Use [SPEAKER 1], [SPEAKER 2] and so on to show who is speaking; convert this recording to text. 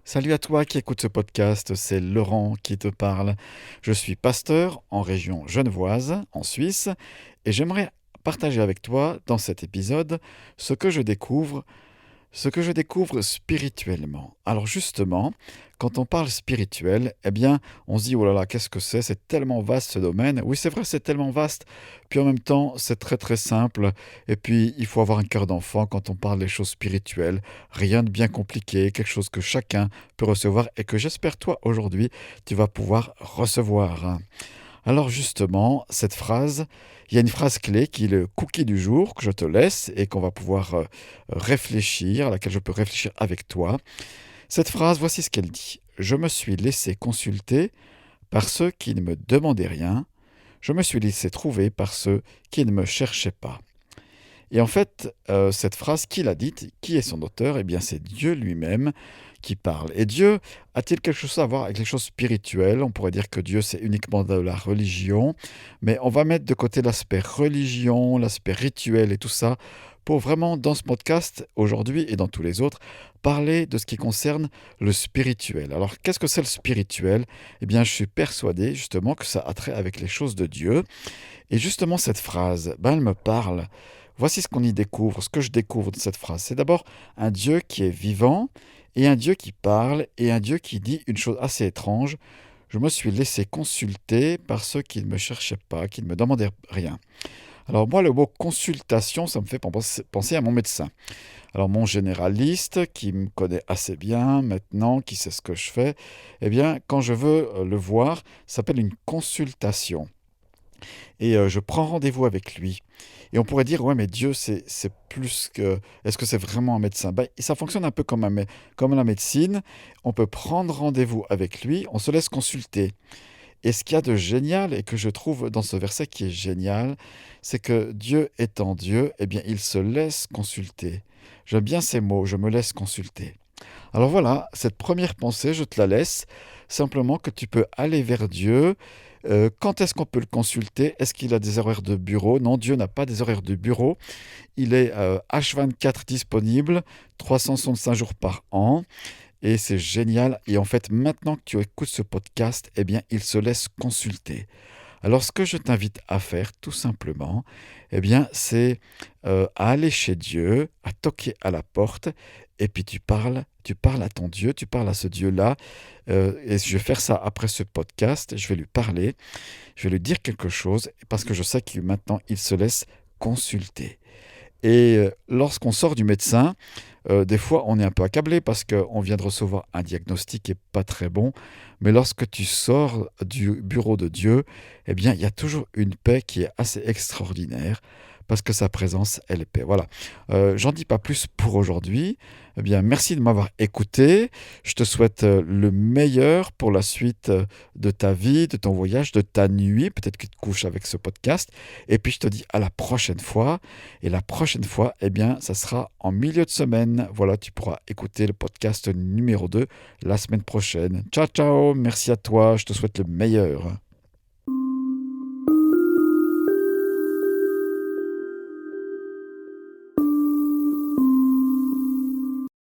[SPEAKER 1] Salut à toi qui écoute ce podcast, c'est Laurent qui te parle. Je suis pasteur en région genevoise, en Suisse, et j'aimerais partager avec toi dans cet épisode ce que je découvre spirituellement. Alors justement, quand on parle spirituel, eh bien, on se dit, oh là là, qu'est-ce que c'est tellement vaste ce domaine. Oui, c'est vrai, c'est tellement vaste, puis en même temps, c'est très très simple. Et puis, il faut avoir un cœur d'enfant quand on parle des choses spirituelles. Rien de bien compliqué, quelque chose que chacun peut recevoir et que j'espère, toi, aujourd'hui, tu vas pouvoir recevoir. Alors justement, cette phrase, il y a une phrase clé qui est le cookie du jour que je te laisse et qu'on va pouvoir réfléchir, à laquelle je peux réfléchir avec toi. Cette phrase, voici ce qu'elle dit. Je me suis laissé consulter par ceux qui ne me demandaient rien. Je me suis laissé trouver par ceux qui ne me cherchaient pas. Et en fait, cette phrase, qui l'a dite, qui est son auteur? Eh bien, c'est Dieu lui-même qui parle. Et Dieu a-t-il quelque chose à voir avec les choses spirituelles? On pourrait dire que Dieu, c'est uniquement de la religion, mais on va mettre de côté l'aspect religion, l'aspect rituel et tout ça, pour vraiment, dans ce podcast, aujourd'hui et dans tous les autres, parler de ce qui concerne le spirituel. Alors, qu'est-ce que c'est le spirituel? Eh bien, je suis persuadé, justement, que ça a trait avec les choses de Dieu. Et justement, cette phrase, elle me parle. Voici ce qu'on y découvre, ce que je découvre de cette phrase. C'est d'abord un Dieu qui est vivant et un Dieu qui parle et un Dieu qui dit une chose assez étrange. Je me suis laissé consulter par ceux qui ne me cherchaient pas, qui ne me demandaient rien. Alors moi, le mot consultation, ça me fait penser à mon médecin. Alors mon généraliste, qui me connaît assez bien maintenant, qui sait ce que je fais, eh bien, quand je veux le voir, ça s'appelle une consultation. Et je prends rendez-vous avec lui. Et on pourrait dire, ouais, mais Dieu, c'est plus que... Est-ce que c'est vraiment un médecin? Ça fonctionne un peu comme la médecine. On peut prendre rendez-vous avec lui, on se laisse consulter. Et ce qu'il y a de génial, et que je trouve dans ce verset qui est génial, c'est que Dieu étant Dieu, eh bien, il se laisse consulter. J'aime bien ces mots, je me laisse consulter. Alors voilà, cette première pensée, je te la laisse. Simplement que tu peux aller vers Dieu. Quand est-ce qu'on peut le consulter? Est-ce qu'il a des horaires de bureau? Non, Dieu n'a pas des horaires de bureau. Il est H24 disponible, 365 jours par an. Et c'est génial. Et en fait, maintenant que tu écoutes ce podcast, eh bien, il se laisse consulter. Alors, ce que je t'invite à faire, tout simplement, eh bien, c'est à aller chez Dieu, à toquer à la porte, et puis tu parles à ton Dieu, tu parles à ce Dieu-là. Et je vais faire ça après ce podcast. Je vais lui parler, je vais lui dire quelque chose, parce que je sais que maintenant, il se laisse consulter. Et lorsqu'on sort du médecin, des fois on est un peu accablé parce qu'on vient de recevoir un diagnostic qui n'est pas très bon. Mais lorsque tu sors du bureau de Dieu, eh bien il y a toujours une paix qui est assez extraordinaire parce que sa présence, elle est paix. Voilà. J'en dis pas plus pour aujourd'hui. Eh bien, merci de m'avoir écouté. Je te souhaite le meilleur pour la suite de ta vie, de ton voyage, de ta nuit. Peut-être que tu te couches avec ce podcast. Et puis, je te dis à la prochaine fois. Et la prochaine fois, eh bien, ça sera en milieu de semaine. Voilà, tu pourras écouter le podcast numéro 2 la semaine prochaine. Ciao, ciao. Merci à toi. Je te souhaite le meilleur.